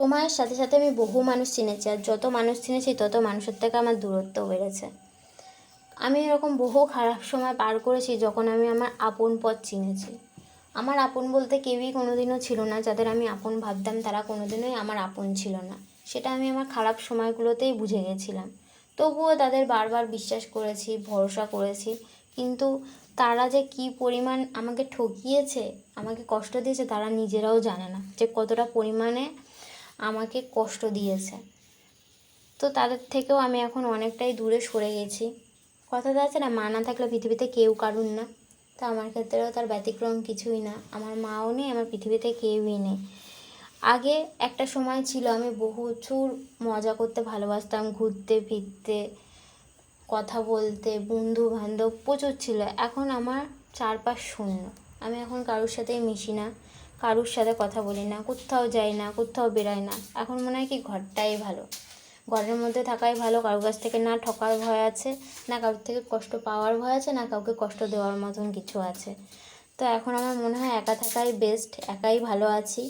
সময়ের সাথে সাথে আমি বহু মানুষ চিনেছি, আর যত মানুষ চিনেছি তত মানুষের থেকে আমার দূরত্ব বেড়েছে। আমি এরকম বহু খারাপ সময় পার করেছি যখন আমি আমার আপন পথ চিনেছি। আমার আপন বলতে কেউই কোনোদিনও ছিল না, যাদের আমি আপন ভাবতাম তারা কোনোদিনই আমার আপন ছিল না। সেটা আমি আমার খারাপ সময়গুলোতেই বুঝে গেছিলাম। তবুও তাদের বারবার বিশ্বাস করেছি, ভরসা করেছি, কিন্তু তারা যে কী পরিমাণ আমাকে ঠকিয়েছে, আমাকে কষ্ট দিয়েছে, তারা নিজেরাও জানে না যে কতটা পরিমাণে আমাকে কষ্ট দিয়েছে। তো তাদের থেকেও আমি এখন অনেকটাই দূরে সরে গেছি। কথাটা আছে না, মা না থাকলে পৃথিবীতে কেউ কারুর না। তো আমার ক্ষেত্রেও তার ব্যতিক্রম কিছুই না। আমার মাও নেই, আমার পৃথিবীতে কেউই নেই। আগে একটা সময় ছিল আমি প্রচুর মজা করতে ভালোবাসতাম, ঘুরতে ফিরতে, কথা বলতে, বন্ধু বান্ধব প্রচুর ছিল। এখন আমার চারপাশ শূন্য। আমি এখন কারোর সাথেই মিশি না, কারোর সাথে কথা বলি না, কোথাও যাই না, কোথাও বেরোই না। এখন মনে হয় কি ঘরটাই ভালো, ঘরের মধ্যে থাকাই ভালো। কারোর কাছ থেকে না ঠকার ভয় আছে, না কারোর থেকে কষ্ট পাওয়ার ভয় আছে, না কাউকে কষ্ট দেওয়ার মতন কিছু আছে। তো এখন আমার মনে হয় একা থাকাই বেস্ট, একাই ভালো আছি।